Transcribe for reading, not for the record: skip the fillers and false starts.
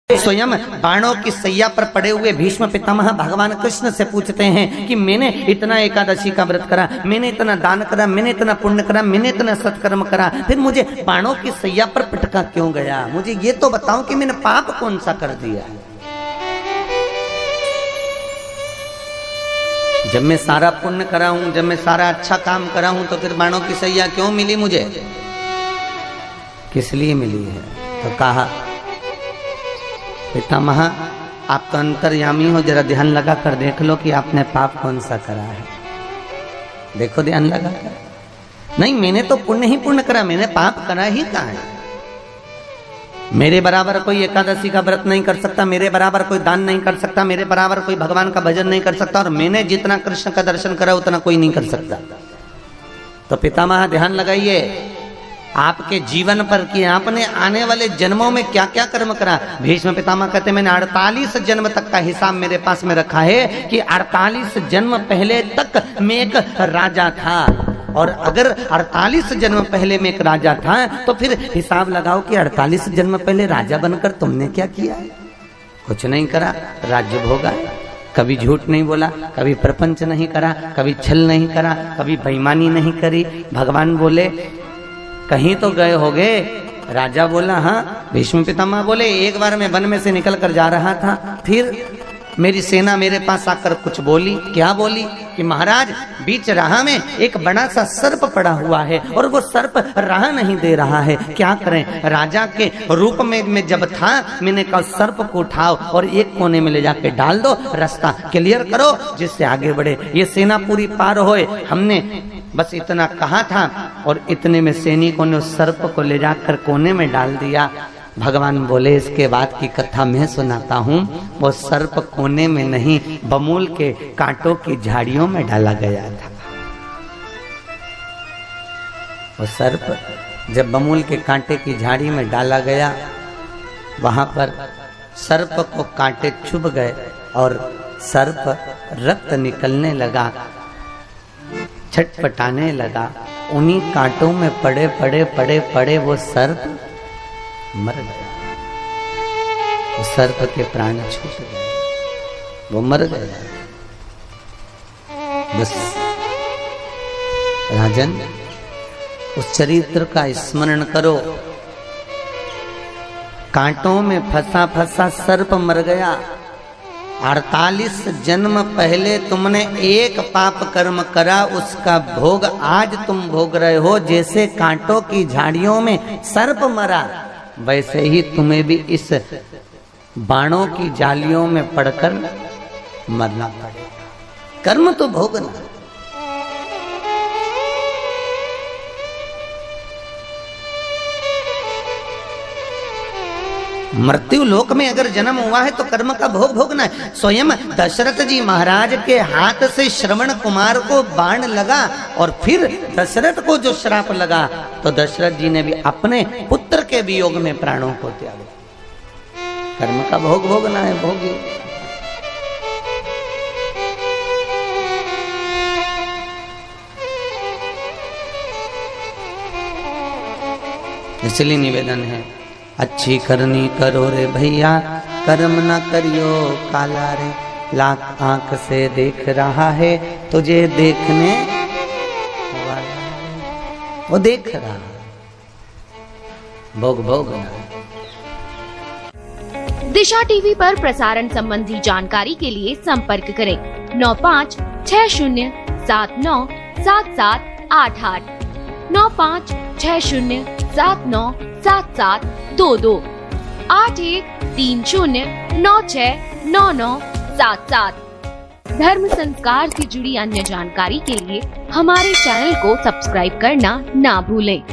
स्वयं बाणों की सैया पर पड़े हुए भीष्म पितामह भगवान कृष्ण से पूछते हैं कि मैंने इतना एकादशी का व्रत करा, मैंने इतना दान करा, मैंने इतना पुण्य करा, मैंने इतना सत्कर्म करा, फिर मुझे बाणों की सैया पर पटका क्यों गया? मुझे ये तो बताओ कि मैंने पाप कौन सा कर दिया? जब मैं सारा पुण्य करा हूं, जब मैं सारा अच्छा काम करा हूं, तो फिर बाणों की सैया क्यों मिली मुझे? किस लिए मिली है? तो कहा पितामह आप तो अंतर्यामी हो, जरा ध्यान लगा कर देख लो कि आपने पाप कौन सा करा है। देखो ध्यान लगा कर। नहीं, मैंने तो पुण्य ही पुण्य करा, मैंने पाप करा ही कहाँ है? मेरे बराबर कोई एकादशी का व्रत नहीं कर सकता, मेरे बराबर कोई दान नहीं कर सकता, मेरे बराबर कोई भगवान का भजन नहीं कर सकता, और मैंने जितना कृष्ण का दर्शन करा उतना कोई नहीं कर सकता। तो पितामह ध्यान लगाइए, आपके जीवन पर कि आपने आने वाले जन्मों में क्या क्या कर्म करा। भीष्म पितामह कहते मैंने 48 जन्म तक का हिसाब मेरे पास में रखा है कि 48 जन्म पहले तक मैं एक राजा था, और अगर 48 जन्म पहले मैं एक राजा था तो फिर हिसाब लगाओ कि 48 जन्म पहले राजा बनकर तुमने क्या किया? कुछ नहीं करा, राज्य भोगा, कभी झूठ नहीं बोला, कभी प्रपंच नहीं करा, कभी छल नहीं करा, कभी बेईमानी नहीं करी। भगवान बोले कहीं तो गए होगे? राजा बोला हाँ। भीष्म पितामह बोले एक बार मैं वन में से निकल कर जा रहा था, फिर मेरी सेना मेरे पास आकर कुछ बोली। क्या बोली? कि महाराज बीच राह में एक बड़ा सा सर्प पड़ा हुआ है और वो सर्प राह नहीं दे रहा है, क्या करें? राजा के रूप में मैं जब था, मैंने कहा सर्प को उठाओ और एक कोने में ले जाके डाल दो, रास्ता क्लियर करो जिससे आगे बढ़े, ये सेना पूरी पार होए। हमने बस इतना कहा था और इतने में सैनिकों ने उस सर्प को ले जाकर कोने में डाल दिया। भगवान बोले इसके बाद की कथा मैं सुनाता हूँ। वो सर्प कोने में नहीं, बमूल के कांटों की झाड़ियों में डाला गया था। वो सर्प जब बमूल के कांटे की झाड़ी में डाला गया, वहां पर सर्प को कांटे चुभ गए और सर्प रक्त निकलने लगा, छटपटाने लगा। उन्हीं कांटों में पड़े पड़े पड़े पड़े वो सर्प मर गया। वो सर्प के प्राण छूट गए, वो मर गया। बस राजन, उस चरित्र का स्मरण करो। कांटों में फंसा फंसा सर्प मर गया। 48 जन्म पहले तुमने एक पाप कर्म करा, उसका भोग आज तुम भोग रहे हो। जैसे कांटों की झाड़ियों में सर्प मरा, वैसे ही तुम्हें भी इस बाणों की जालियों में पड़कर मरना पड़ेगा। कर्म तो भोगना। मृत्यु लोक में अगर जन्म हुआ है तो कर्म का भोग भोगना है। स्वयं दशरथ जी महाराज के हाथ से श्रवण कुमार को बाण लगा और फिर दशरथ को जो श्राप लगा, तो दशरथ जी ने भी अपने पुत्र के वियोग में प्राणों को त्यागा। कर्म का भोग भोगना है, भोगी। इसलिए निवेदन है, अच्छी करनी करो रे भैया, कर्म न करियो काला रे। लाख आंख से देख रहा है तुझे देखने वाला, वो देख रहा, भोग भोगना। दिशा टीवी पर प्रसारण संबंधी जानकारी के लिए संपर्क करें 9560797788 9560797722 8130969977। धर्म संस्कार से जुड़ी अन्य जानकारी के लिए हमारे चैनल को सब्सक्राइब करना ना भूलें।